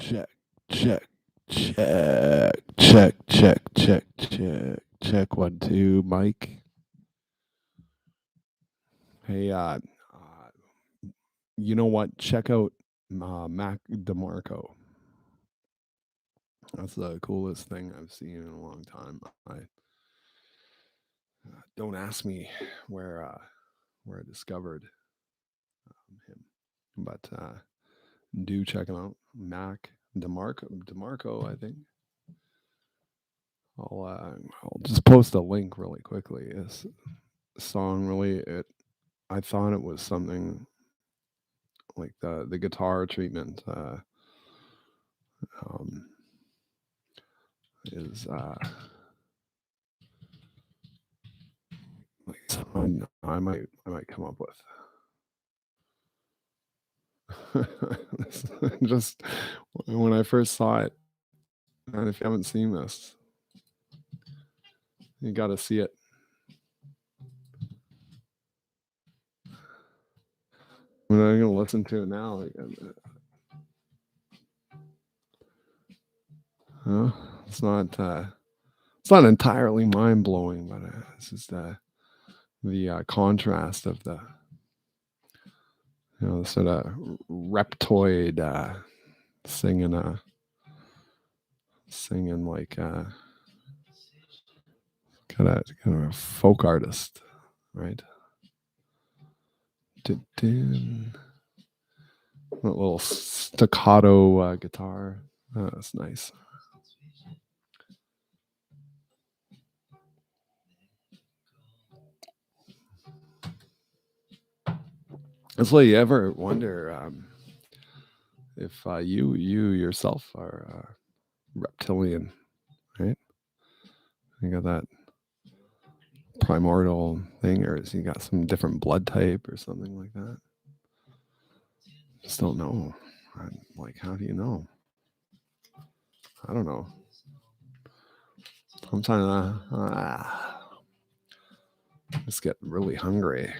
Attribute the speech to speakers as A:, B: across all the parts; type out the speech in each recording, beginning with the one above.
A: Check, check, check, check, check, check, check, check. 1, 2, Mike. Hey, you know what? Check out Mac DeMarco. That's the coolest thing I've seen in a long time. I don't ask me where I discovered him, but do check him out. Mac DeMarco, I think. I'll just post a link really quickly. This song really I thought it was something like the guitar treatment um, is like something I might come up with. Just when I first saw it, and if you haven't seen this, you got to see it. I'm gonna listen to it now. It's not entirely mind blowing, but it's just the contrast of the sort of reptoid singing like kind of a folk artist, right? That little staccato guitar. Oh, that's nice. That's why you ever wonder if you yourself are reptilian, right? You got that primordial thing, or is you got some different blood type or something like that? Just don't know. Like, how do you know? I don't know. Sometimes just get really hungry.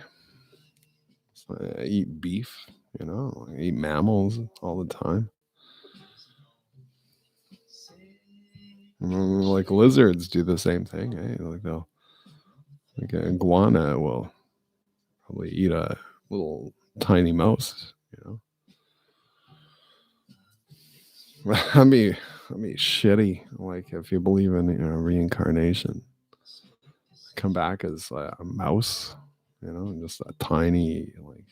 A: So I eat beef, I eat mammals all the time. Like lizards do the same thing, eh? Like an iguana will probably eat a little tiny mouse, That'd be shitty. Like if you believe in reincarnation, come back as a mouse, just a tiny like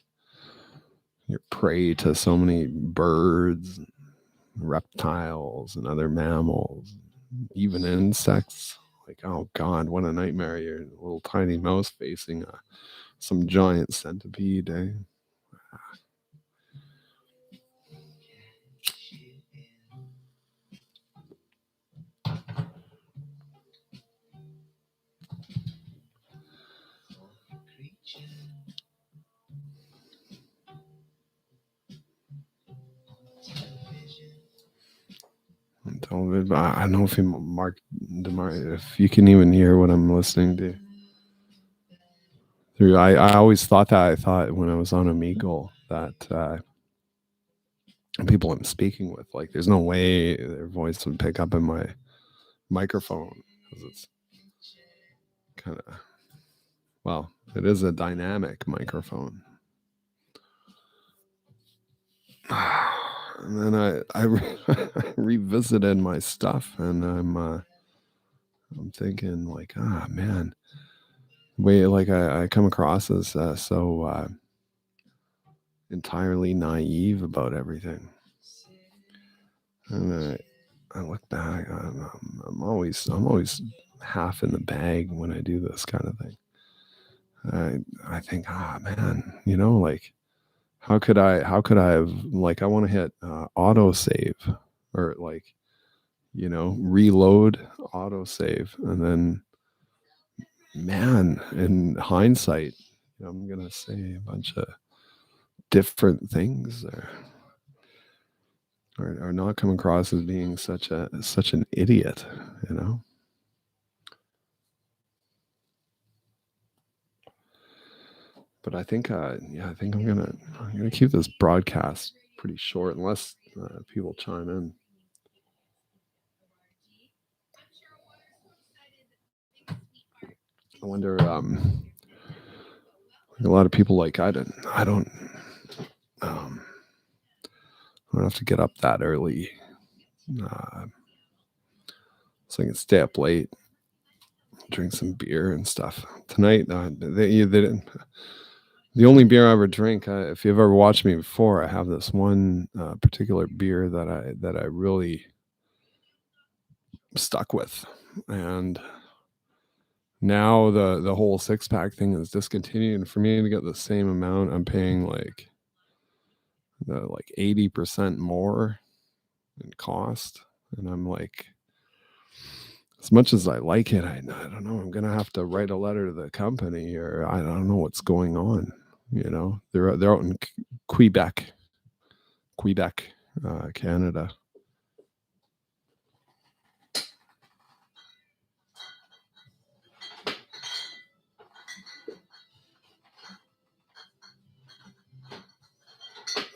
A: you're prey to so many birds, reptiles, and other mammals, even insects. Like, oh god, what a nightmare! You're a little tiny mouse facing some giant centipede. Eh? I don't know if if you can even hear what I'm listening to. I always thought that. I thought when I was on Omegle that people I'm speaking with, like, there's no way their voice would pick up in my microphone because it's kind of, well, it is a dynamic microphone. And then I revisited my stuff, and I'm thinking like, man, way like I come across as so entirely naive about everything, and I look back. I'm always half in the bag when I do this kind of thing. I think, man, like how could I have, like, I want to hit auto save, or like reload auto save, and then, man, in hindsight, I'm gonna say a bunch of different things or not come across as being such an idiot, But I think, I think I'm gonna keep this broadcast pretty short, unless people chime in. I wonder. A lot of people like I don't. Um, I don't have to get up that early. So I can stay up late, drink some beer and stuff. Tonight, they didn't. The only beer I ever drink, if you've ever watched me before, I have this one particular beer that I really stuck with, and now the whole 6-pack thing is discontinued. And for me to get the same amount, I'm paying like 80% more in cost, and I'm like, as much as I like it, I don't know. I'm gonna have to write a letter to the company, or I don't know what's going on. They're out in Quebec, Canada.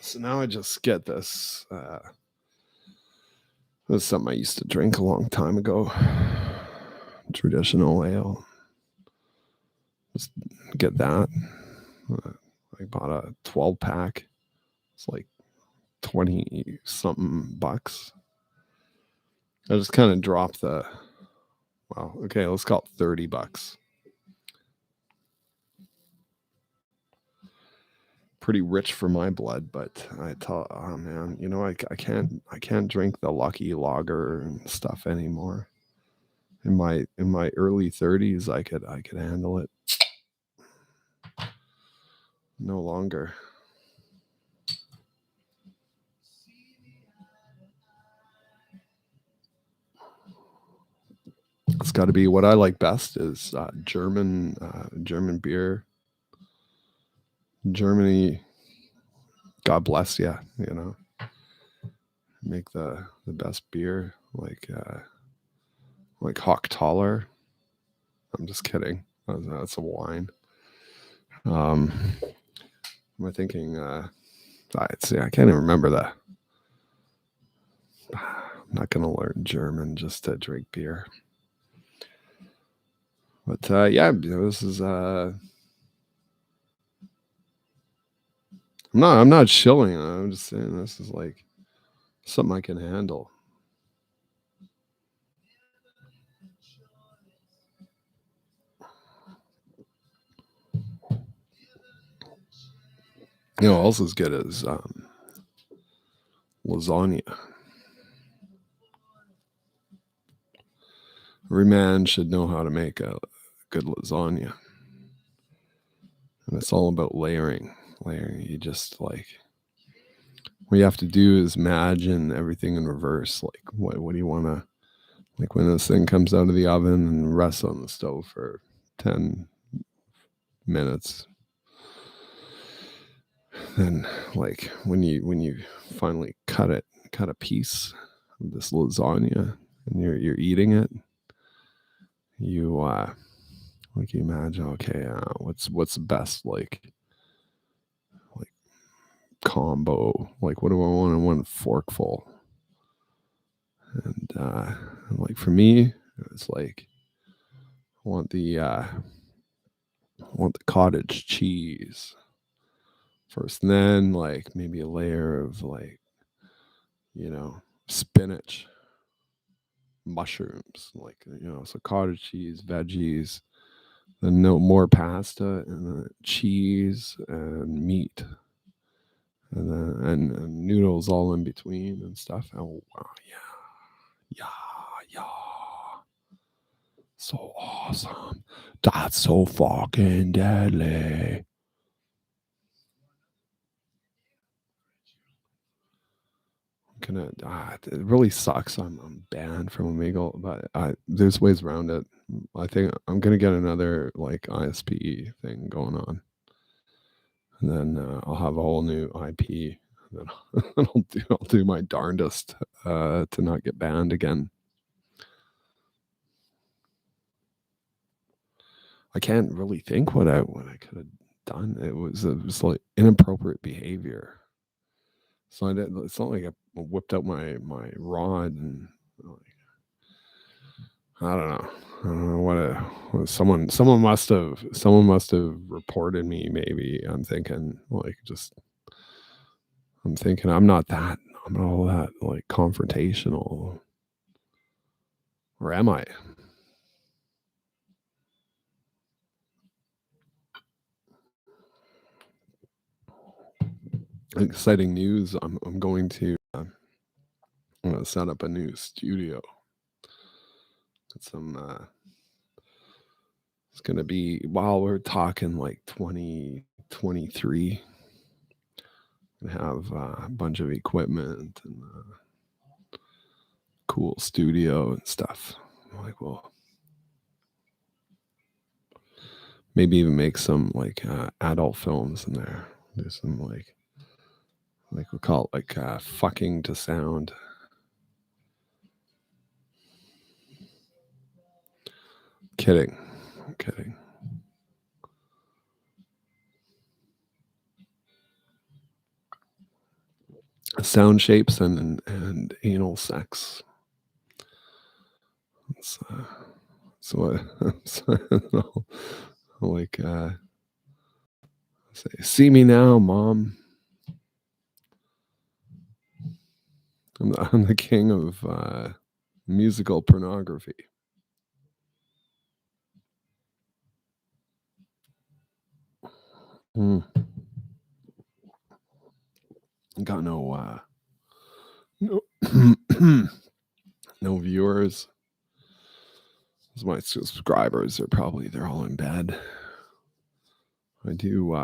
A: So now I just get this. This is something I used to drink a long time ago. Traditional ale. Just get that. I bought a 12-pack. It's like 20 something bucks. I just kind of dropped the. Well, okay, let's call it 30 bucks. Pretty rich for my blood, but I thought, oh man, I can't drink the Lucky Lager and stuff anymore. In my early 30s, I could handle it. No longer. It's got to be what I like best is German beer. Germany, God bless you. Make the best beer like Hochtaler. I'm just kidding. That's a wine. Am I thinking? I can't even remember that. I'm not gonna learn German just to drink beer. But yeah, this is. I'm not shilling. I'm just saying this is like something I can handle. Also as good as lasagna. Every man should know how to make a good lasagna. And it's all about layering. You just like, what you have to do is imagine everything in reverse. Like, what do you want to, like when this thing comes out of the oven and rests on the stove for 10 minutes. Then like when you finally cut a piece of this lasagna and you're eating it, you like you imagine, okay, what's the best like combo, like what do I want in one forkful? And like for me, it's like I want the cottage cheese first, and then like maybe a layer of like spinach, mushrooms, like so cottage cheese, veggies, then no more pasta, and then cheese and meat, and then and noodles all in between and stuff. Oh wow, yeah, so awesome. That's so fucking deadly. It really sucks. I'm banned from Omegle, but there's ways around it. I think I'm gonna get another like ISP thing going on, and then I'll have a whole new IP. And then I'll do my darndest to not get banned again. I can't really think what I could have done. It was like inappropriate behavior. So it's not like I whipped out my rod and like, I don't know. I don't know what someone must have reported me maybe. I'm thinking I'm not all that like confrontational, or am I? Exciting news. I'm going to I'm gonna set up a new studio. It's some it's gonna be, while we're talking like 2023, and have a bunch of equipment and cool studio and stuff. I'm like, well, maybe even make some like adult films in there. Do some like we call it like fucking to sound. Kidding. I'm kidding. Sound shapes and anal sex. It's, so so like say, see me now, mom. I'm the king of musical pornography. Mm. Got no no viewers. My subscribers are probably, they're all in bed. I do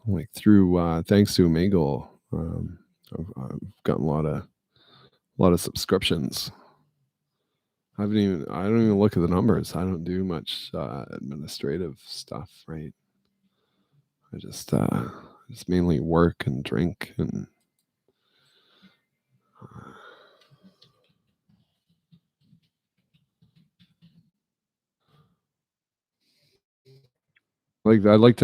A: like through thanks to Omegle, I've gotten a lot of subscriptions. I don't even look at the numbers. I don't do much administrative stuff, right? I just mainly work and drink and uh, like I'd like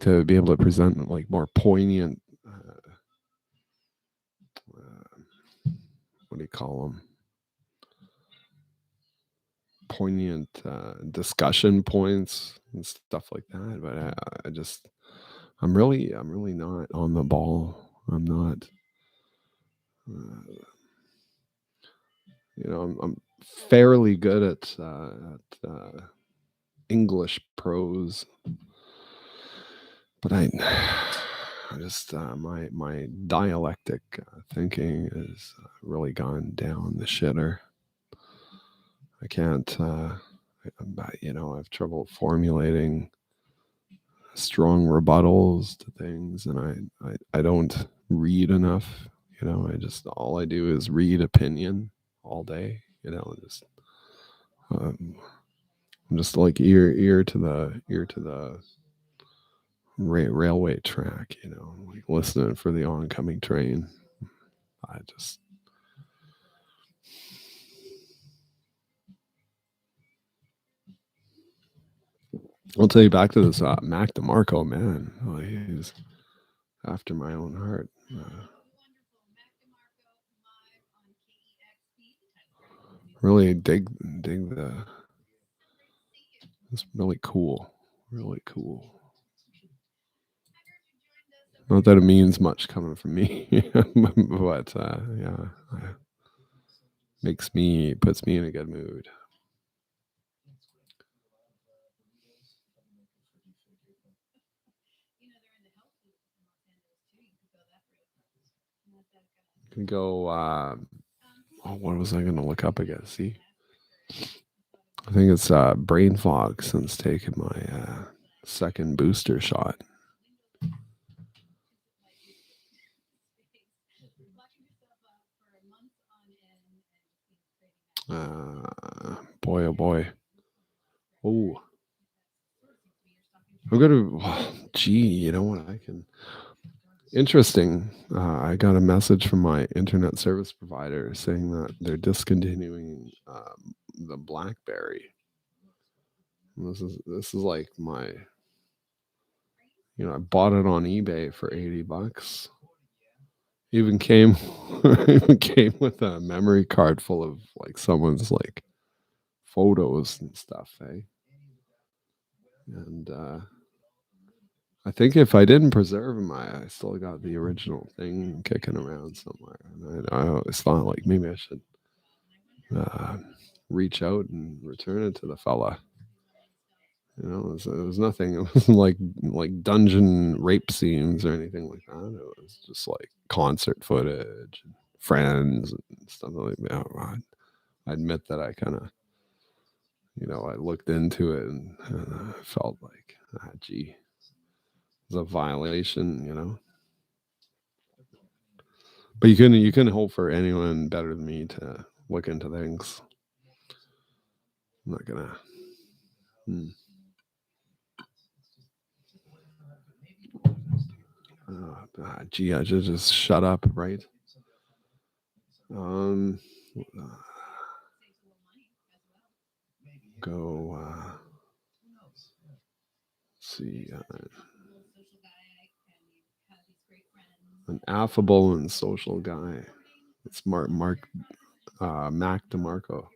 A: to be able to present like more poignant what do you call them? Poignant discussion points and stuff like that. But I'm really not on the ball. I'm not. Uh, I'm fairly good at English prose, but I just my dialectic thinking is really gone down the shitter. I can't. I have trouble formulating strong rebuttals to things, and I don't read enough. All I do is read opinion all day. Um, I'm just like ear to the railway track. Like listening for the oncoming train. I just I'll tell you, back to this Mac DeMarco, man. Oh, he's after my own heart. Really dig the. It's really cool. Really cool. Not that it means much coming from me, but yeah, puts me in a good mood. Can go. Oh, what was I going to look up again? See, I think it's brain fog since taking my second booster shot. Boy, oh boy. Oh, I'm gonna. Gee, you know what? I can. Interesting. I got a message from my internet service provider saying that they're discontinuing the BlackBerry. And this is like I bought it on eBay for $80. Even came even came with a memory card full of like someone's like photos and stuff, eh? And I think if I didn't preserve them, I still got the original thing kicking around somewhere. And I always thought like maybe I should uh, reach out and return it to the fella. You know, it was nothing. It wasn't like dungeon rape scenes or anything like that. It was just like concert footage, and friends, and stuff like that. I admit that I kind of, I looked into it and I felt like, gee, it's a violation, But you couldn't hope for anyone better than me to look into things. I'm not gonna. Gee, I should just shut up, right? Um, go. See, an affable and social guy. It's Mac DeMarco.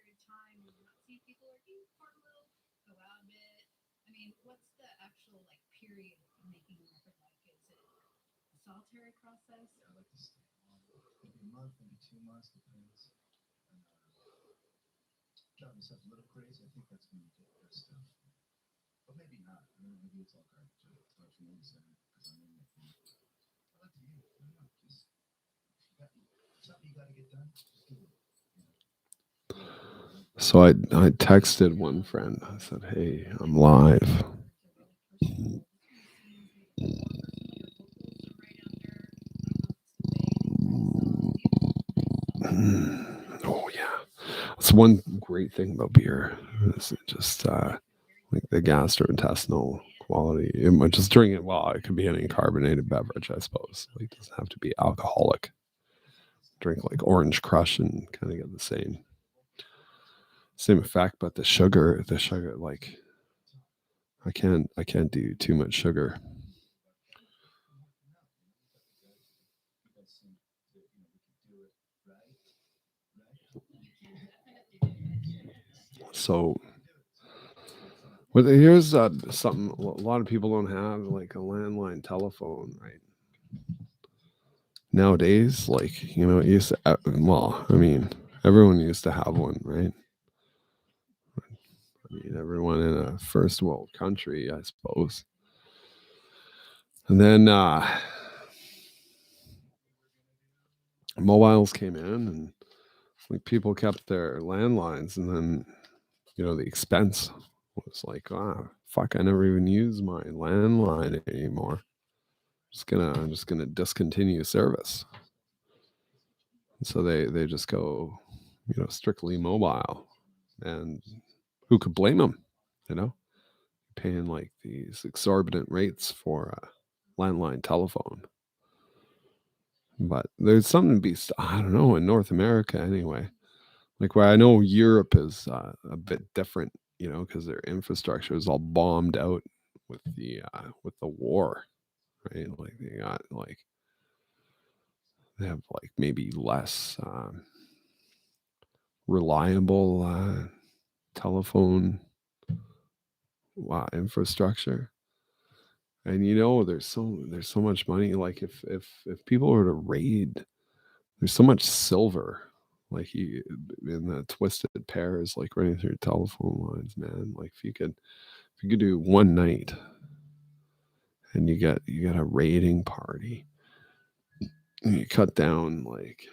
A: So I texted one friend. I said, "Hey, I'm live." Oh yeah, that's one great thing about beer. Is it just like the gastrointestinal quality. Just drink it. Well, it could be any carbonated beverage, I suppose. Like, it doesn't have to be alcoholic. Drink like Orange Crush and kind of get the same effect. But the sugar, like I can't do too much sugar. So, but here's something a lot of people don't have, like a landline telephone, right? Nowadays, like, it used to, well, I mean, everyone used to have one, right? I mean, everyone in a first world country, I suppose. And then mobiles came in, and like people kept their landlines, and then the expense was like, fuck, I never even use my landline anymore. I'm just gonna discontinue service. So they just go, strictly mobile, and who could blame them? Paying like these exorbitant rates for a landline telephone. But there's something to be, I don't know, in North America anyway. Like, where I know Europe is a bit different, because their infrastructure is all bombed out with the war, right? Like they have like maybe less reliable telephone infrastructure. And there's so much money. Like, if people were to raid, there's so much silver, like in the twisted pairs, like running through telephone lines, man. Like, if you could do one night, and you got a raiding party, and you cut down like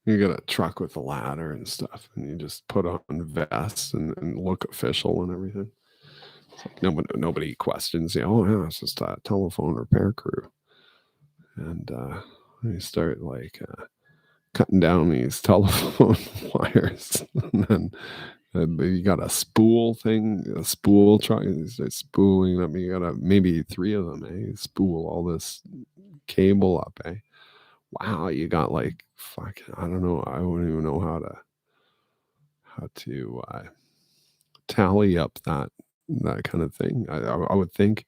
A: you got a truck with a ladder and stuff, and you just put on vests and look official and everything. It's like nobody questions you. Oh yeah, it's just a telephone repair crew. And you start like cutting down these telephone wires, and then you got a spool thing, a spool truck. You start spooling them. You got maybe 3 of them. You spool all this cable up. Wow, you got like fuck. I don't know. I wouldn't even know how to tally up that kind of thing. I would think,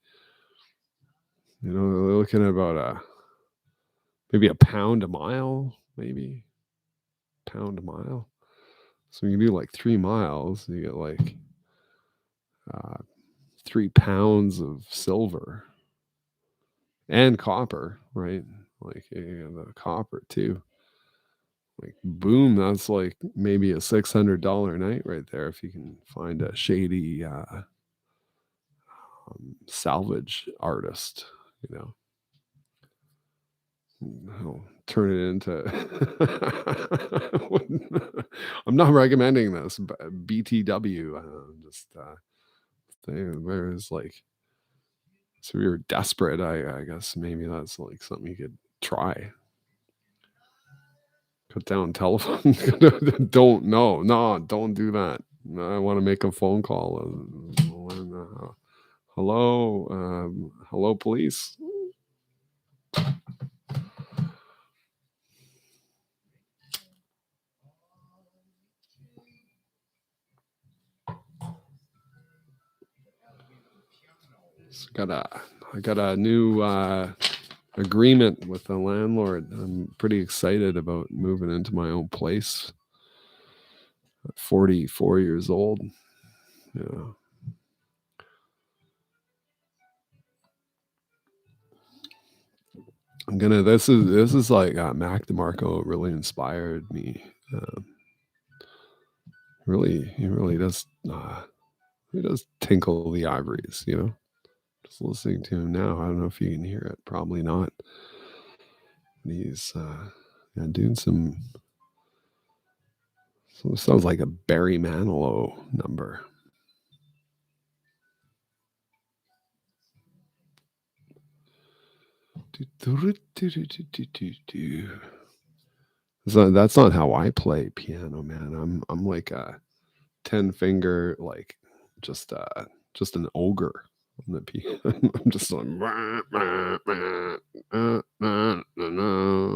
A: they're looking at about maybe a pound a mile, maybe. pound a mile. So you do like 3 miles, you get like 3 pounds of silver and copper, right? Like the copper too. Like boom, that's like maybe a $600 night right there if you can find a shady salvage artist, you know. He'll turn it into. I'm not recommending this, but BTW. Just there's like, so if you're desperate, I guess maybe that's like something you could try. Cut down telephone. Don't don't do that. I want to make a phone call. Hello, police. I got a new agreement with the landlord. I'm pretty excited about moving into my own place. At 44 years old. Yeah. This is like Mac DeMarco really inspired me. He really does tinkle the ivories, you know. Just listening to him now, I don't know if you can hear it, probably not. He's doing some sounds like a Barry Manilow number. So that's not how I play piano, man. I'm like a 10-finger, like just an ogre on the piano. I'm just like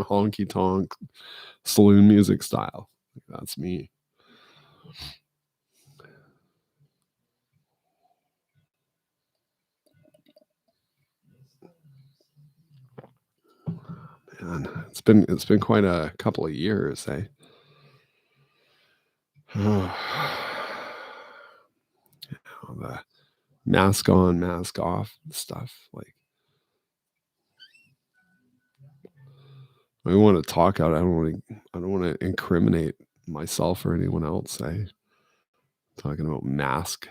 A: honky tonk saloon music style. That's me. Man, it's been quite a couple of years, eh? The mask on, mask off stuff. Like, I want to talk out. I don't want to incriminate myself or anyone else. Talking about mask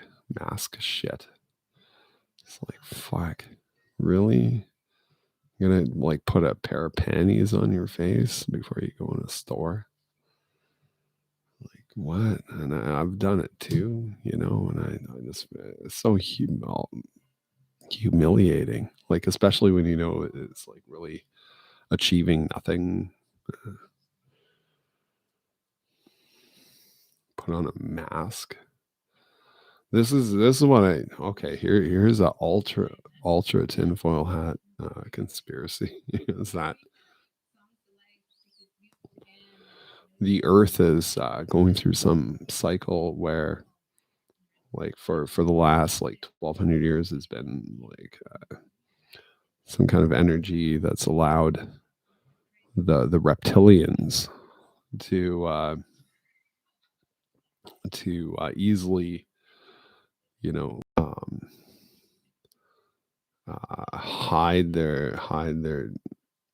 A: shit. It's like, fuck, really? You're gonna like put a pair of panties on your face before you go in a store? Like, what? And I've done it too, you know. And I just it's so humiliating. Like, especially when you know it's like really achieving nothing. Put on a mask. This is what here's a ultra tinfoil hat conspiracy. Is that the Earth is going through some cycle where, like, for the last like 1,200 years, has been like some kind of energy that's allowed the reptilians to easily, you know, hide their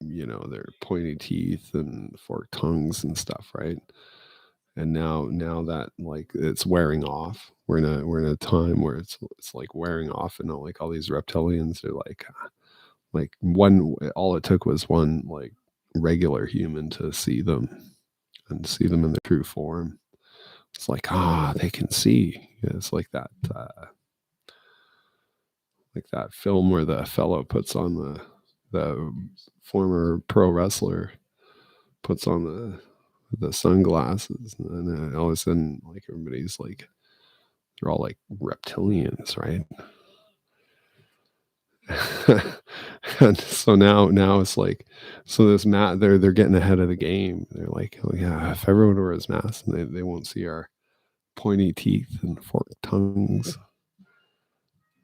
A: their pointy teeth and forked tongues and stuff, right? And now that like it's wearing off, we're in a time where it's like wearing off, and like all these reptilians are like one. All it took was one like regular human to see them and see them in their true form. It's like, they can see. It's like that film where the fellow puts on the former pro wrestler puts on the sunglasses, and then all of a sudden, like, everybody's like, they're all like reptilians, right? And so now it's like, so this they're getting ahead of the game. They're like, oh yeah, if everyone wears masks, and they won't see our pointy teeth and forked tongues.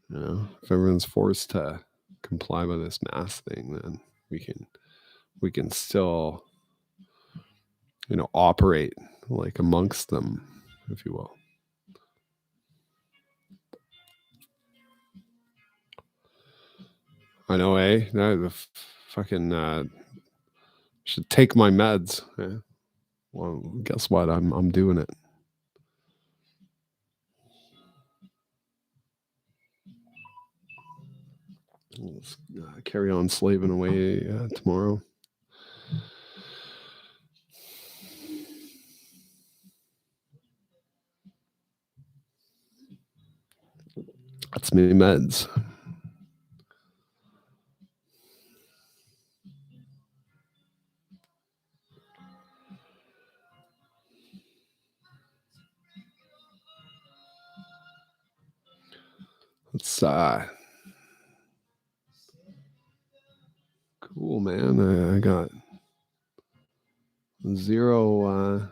A: You know, if everyone's forced to comply with this mask thing, then we can still, you know, operate like amongst them, if you will. I know, eh? No, the fucking should take my meds. Yeah. Well, guess what? I'm doing it. Let's carry on slaving away tomorrow. That's me meds. It's cool, man. I got 0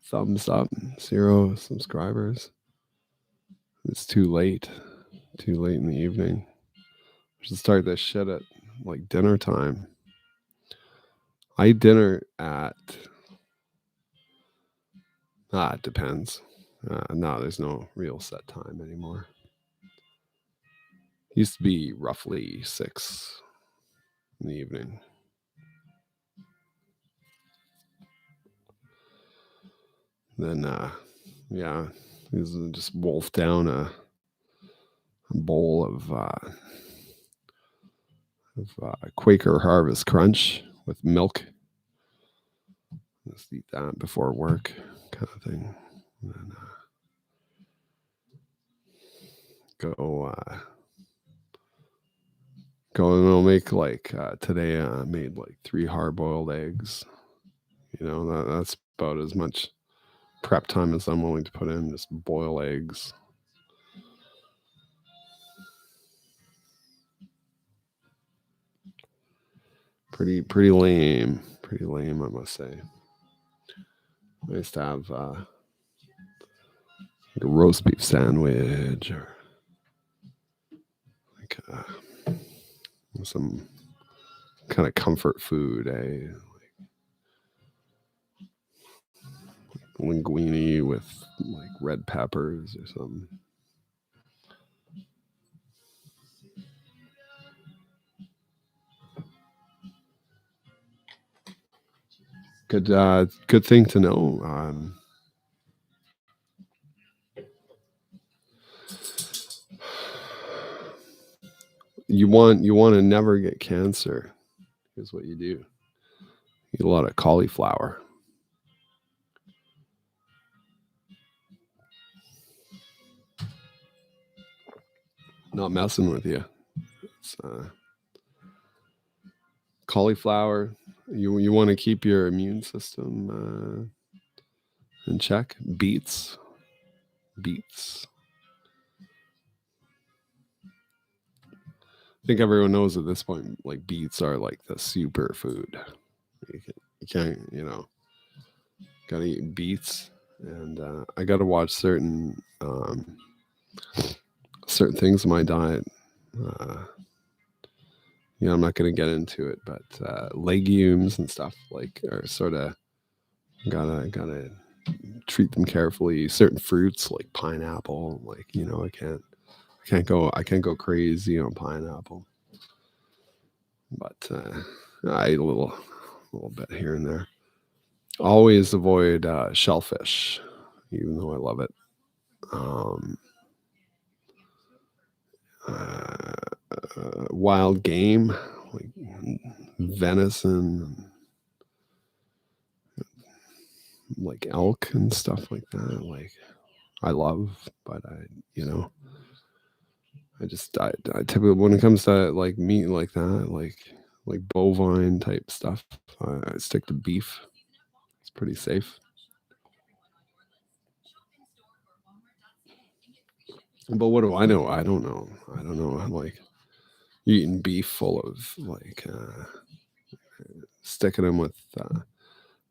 A: thumbs up, 0 subscribers. It's too late in the evening. I should start this shit at like dinner time. I eat dinner at it depends. No, there's no real set time anymore. Used to be roughly 6 in the evening. Then yeah, just wolf down a bowl of Quaker Harvest Crunch with milk. Just eat that before work, kind of thing. And then go and I'll make like today. I made like 3 hard-boiled eggs. You know, that's about as much prep time as I'm willing to put in. Just boil eggs. Pretty lame. Pretty lame, I must say. I used to have like a roast beef sandwich or like some kind of comfort food, like linguine with like red peppers or something. Good thing to know. You want to never get cancer. Here's what you do. Eat a lot of cauliflower. Not messing with you. It's, cauliflower. You want to keep your immune system in check. Beets. I think everyone knows at this point, like beets are like the super food. You can't, gotta eat beets, and I gotta watch certain things in my diet. I'm not gonna get into it, but legumes and stuff like are sort of gotta treat them carefully. Certain fruits like pineapple, like I can't go crazy on pineapple, but I eat a little bit here and there. Always avoid shellfish, even though I love it. Wild game like venison, like elk and stuff like that. Like I love, but I typically when it comes to like meat like that, like bovine type stuff, I stick to beef. It's pretty safe. But what do I know? I don't know. I'm like eating beef full of like sticking them with.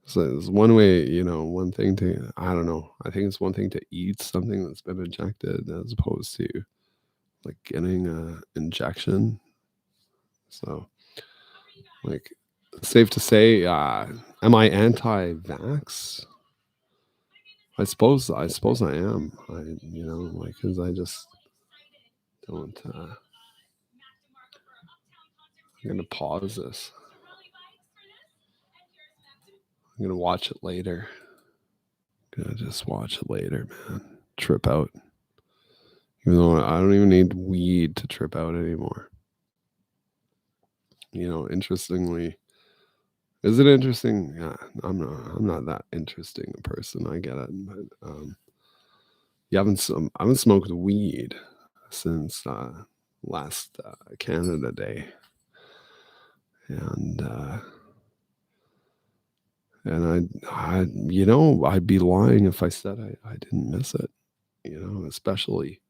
A: So it's one way, one thing to. I don't know. I think it's one thing to eat something that's been injected as opposed to like getting a injection. So, like, safe to say, Am I anti-vax? I suppose I am. Like, because I just don't. I'm gonna pause this. I'm gonna watch it later. Gonna just watch it later, man. Trip out. Even though I don't even need weed to trip out anymore. Interestingly, is it interesting? Yeah, I'm not that interesting a person. I get it, but I haven't smoked weed since last Canada Day, and I'd be lying if I said I didn't miss it. Especially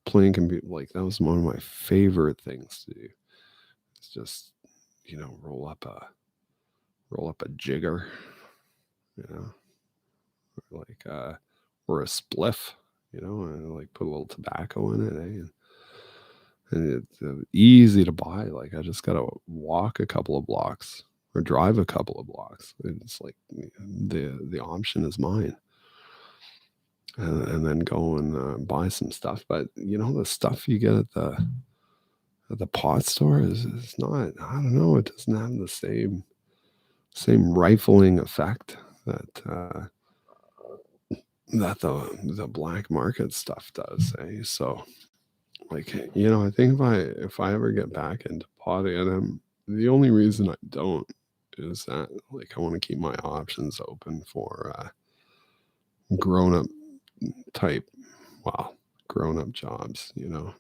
A: playing computer. Like, that was one of my favorite things to do. It's just roll up a jigger, you know, or a spliff, and like put a little tobacco in it, and it's easy to buy. Like, I just gotta walk a couple of blocks or drive a couple of blocks. It's like the option is mine, and then go and buy some stuff. But the stuff you get at the pot store is not. I don't know. It doesn't have the same rifling effect that the black market stuff does. So, like, I think if I ever get back into potting, and the only reason I don't is that, like, I want to keep my options open for grown up type, well, grown up jobs.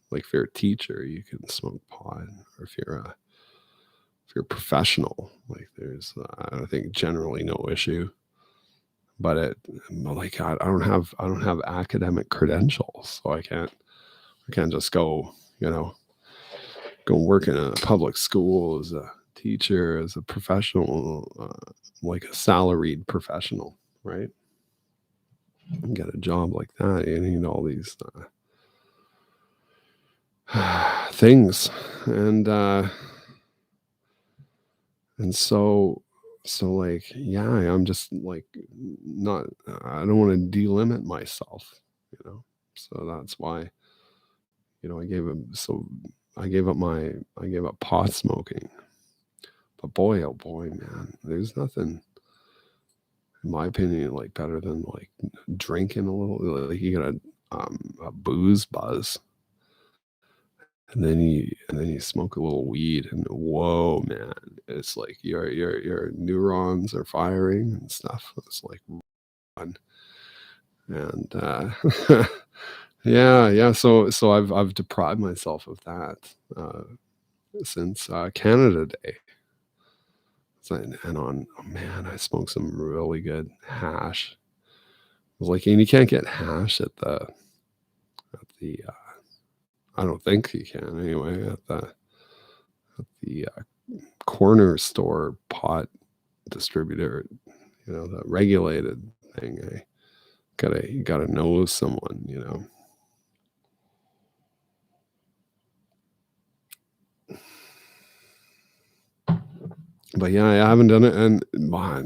A: Like, if you're a teacher, you can smoke pot, or if you're a professional, like, there's I think generally no issue. But like, I don't have academic credentials, so I can't just go work in a public school as a teacher, as a professional, like a salaried professional, right? And get a job like that. You need all these things, and so like, yeah, I'm just like, not. I don't want to delimit myself, so that's why I gave up pot smoking. But boy, oh boy, man, there's nothing, in my opinion, like, better than like drinking a little. Like, you got a booze buzz, and then you smoke a little weed, and whoa, man, it's like your neurons are firing and stuff. It's like fun. And yeah. So I've deprived myself of that since Canada Day. And oh man, I smoked some really good hash. It was like, and you can't get hash at the I don't think you can anyway, at the corner store pot distributor, the regulated thing. You gotta know someone. But yeah, I haven't done it, and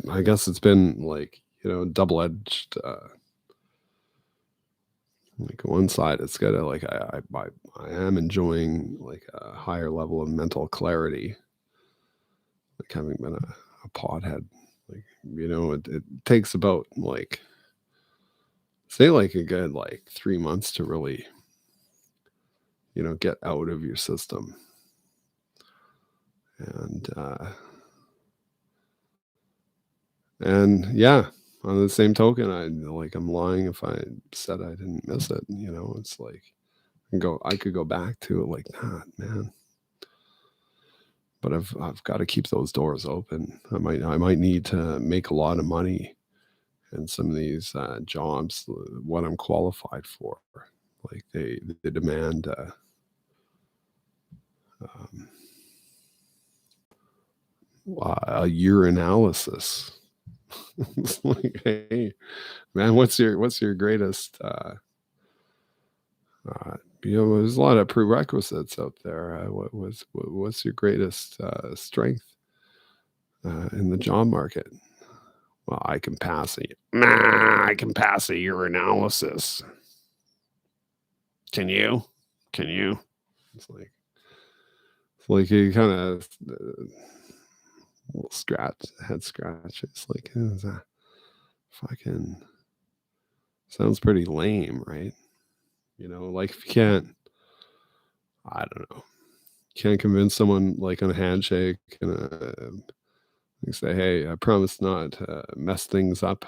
A: I guess it's been like, double-edged. Like, one side, it's got to, like, I am enjoying like a higher level of mental clarity, like, having been a pothead. Like, it takes about, like, say, like, a good, like, 3 months to really get out of your system. And yeah, on the same token, I'm lying if I said I didn't miss it. It's like, I could go back to it like that, man. But I've got to keep those doors open. I might need to make a lot of money in some of these jobs, what I'm qualified for. Like, they demand um, a urinalysis. It's like, hey, man, what's your greatest? There's a lot of prerequisites out there. What's your greatest strength in the job market? I can pass it. Nah, I can pass a urinalysis. Can you? Can you? It's like you kind of little scratch, head scratch. It's like, is that fucking sounds pretty lame, right? Like if you can't, I don't know, can't convince someone like on a handshake and you say, hey, I promise not to mess things up.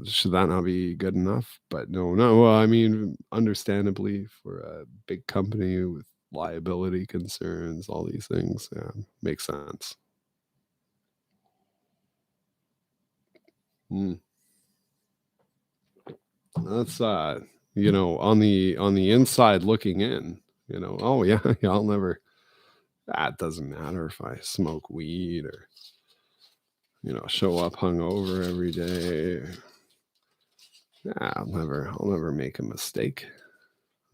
A: Should that not be good enough? But no. Well, I mean, understandably, for a big company with liability concerns, all these things, yeah, makes sense. Mm. That's on the inside looking in. Oh yeah, yeah, I'll never. That doesn't matter if I smoke weed or show up hungover every day. Yeah, I'll never make a mistake.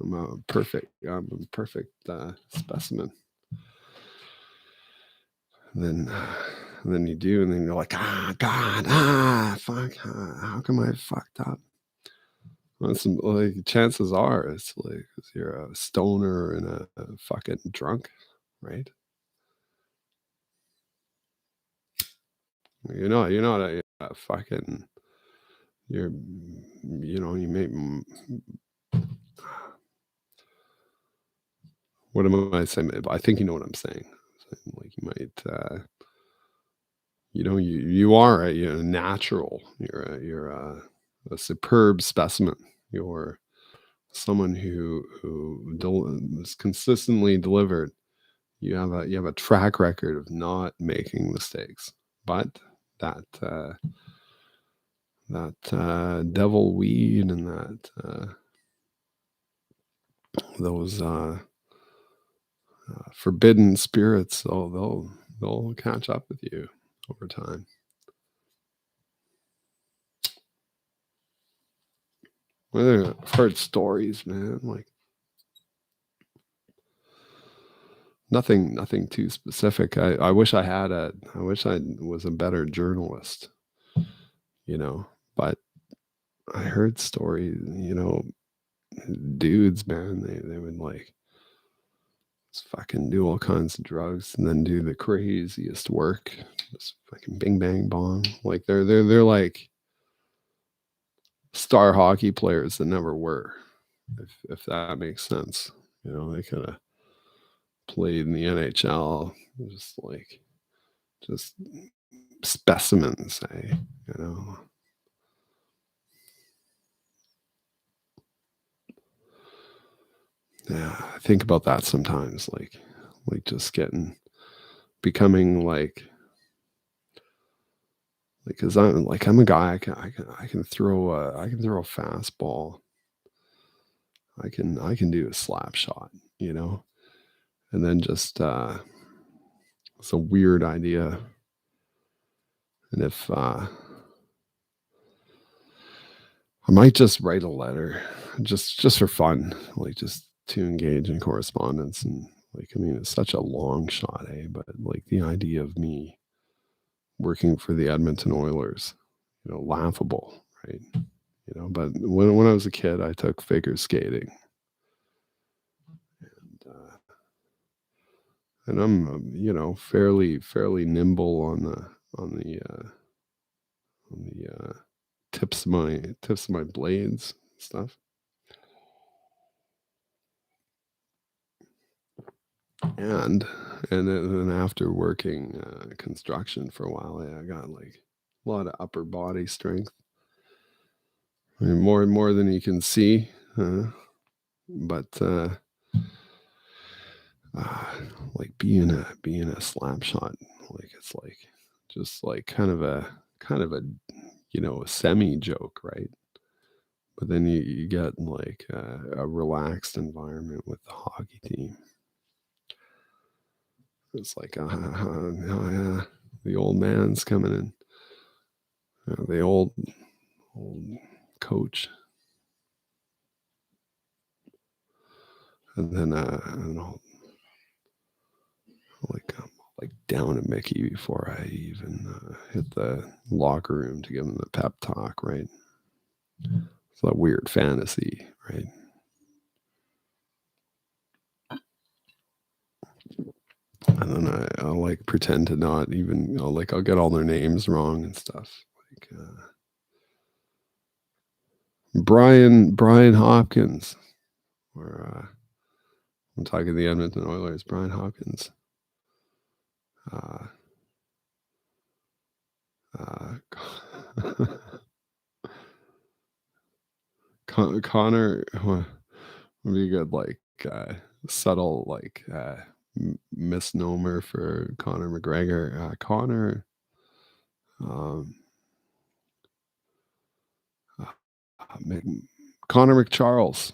A: I'm a perfect specimen. And then you do, and then you're like, God, fuck, how come I fucked up? Well, like chances are it's like 'cause you're a stoner and a fucking drunk, right? You're not a fucking. You're, you may. What am I saying? I think you know what I'm saying. Like you might. You are a natural. You're a superb specimen. You're someone who is consistently delivered. You have a track record of not making mistakes, but that devil weed and those forbidden spirits, they'll catch up with you over time. Well, I've heard stories, man. Like nothing too specific. I wish I wish I was a better journalist, but I heard stories, dudes, man, they would like just fucking do all kinds of drugs and then do the craziest work. Just fucking bing bang bong. Like they're like star hockey players that never were, if that makes sense. They could have played in the NHL, just specimens, you know. Yeah, I think about that sometimes, like just becoming because I'm a guy. I can throw a fastball. I can do a slap shot, and then just it's a weird idea. And if I might just write a letter, just for fun, like just to engage in correspondence, and I mean, it's such a long shot, but like the idea of me working for the Edmonton Oilers, laughable, right? But when I was a kid, I took figure skating, and I'm fairly nimble on the tips of my blades and stuff. And then after working construction for a while, I got like a lot of upper body strength. I mean, more than you can see, but like being a slap shot, like it's like just like kind of a semi joke, right? But then you get like a relaxed environment with the hockey team. It's like, oh yeah, the old man's coming in, the old coach, and then I'll like like down a Mickey before I even hit the locker room to give him the pep talk, right? It's a weird fantasy, right? And then I'll like pretend to not even, I'll get all their names wrong and stuff. Like Brian Hopkins, or I'm talking the Edmonton Oilers, Brian Hopkins. Connor would be good, like subtle, like misnomer for Conor McGregor. Connor McCharles.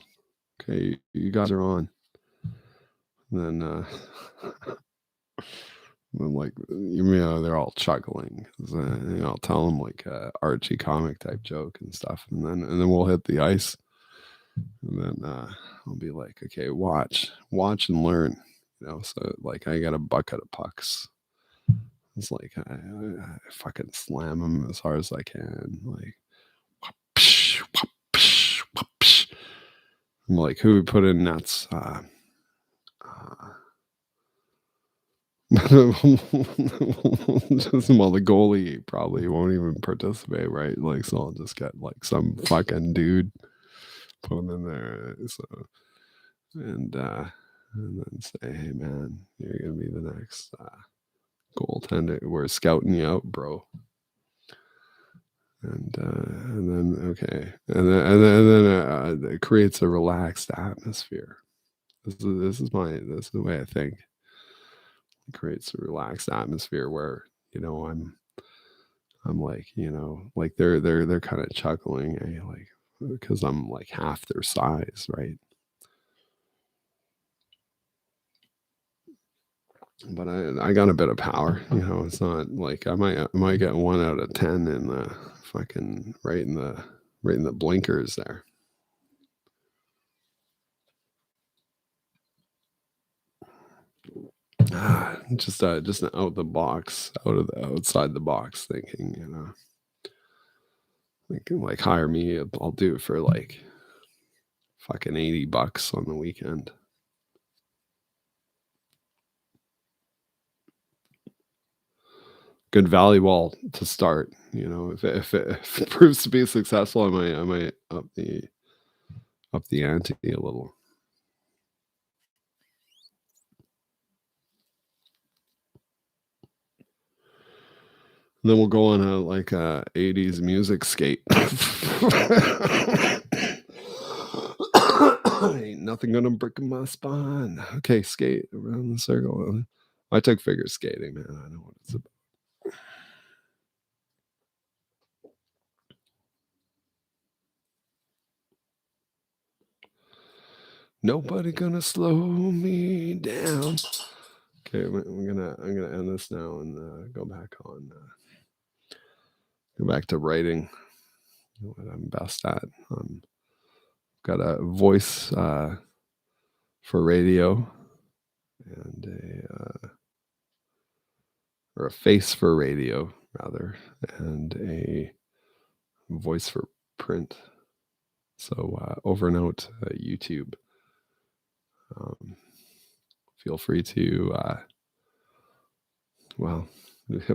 A: Okay, you guys are on. And then then like they're all chuckling. I'll tell them like a Archie comic type joke and stuff, and then we'll hit the ice, and then I'll be like, okay, watch and learn. So like I got a bucket of pucks. It's like I fucking slam them as hard as I can, like. I'm like, who would put in nets? Just, well, the goalie probably won't even participate, right? Like, so I'll just get like some fucking dude, put him in there. So, and then say, hey man, you're gonna be the next goaltender. We're scouting you out, bro. And then okay, and then it creates a relaxed atmosphere. This is the way I think. It creates a relaxed atmosphere where I'm like like they're kind of chuckling, like because I'm like half their size, right? But I got a bit of power, It's not like I might get 1 out of 10 in the fucking right in the blinkers there. Just an outside the box thinking, like hire me, I'll do it for like fucking $80 on the weekend. Good volleyball to start. If it proves to be successful, I might up the ante a little. And then we'll go on a 80s music skate. Ain't nothing gonna break my spine. Okay, skate around the circle. I took figure skating, man. I know what it's about. Nobody gonna slow me down. Okay, I'm gonna end this now and go back to writing. What I'm best at. Got a voice for radio and a face for radio rather, and a voice for print. So over and out YouTube. Feel free to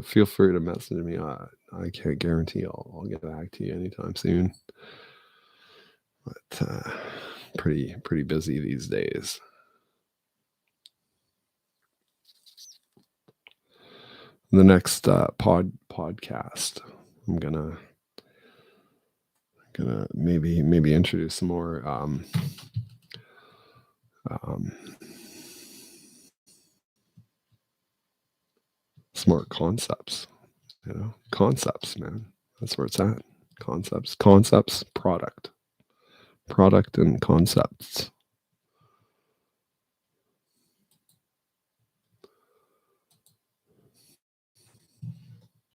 A: feel free to message me. I can't guarantee I'll get back to you anytime soon, but pretty busy these days. The next podcast, I'm gonna maybe introduce some more smart concepts. Concepts, man. That's where it's at. Concepts, product, and concepts.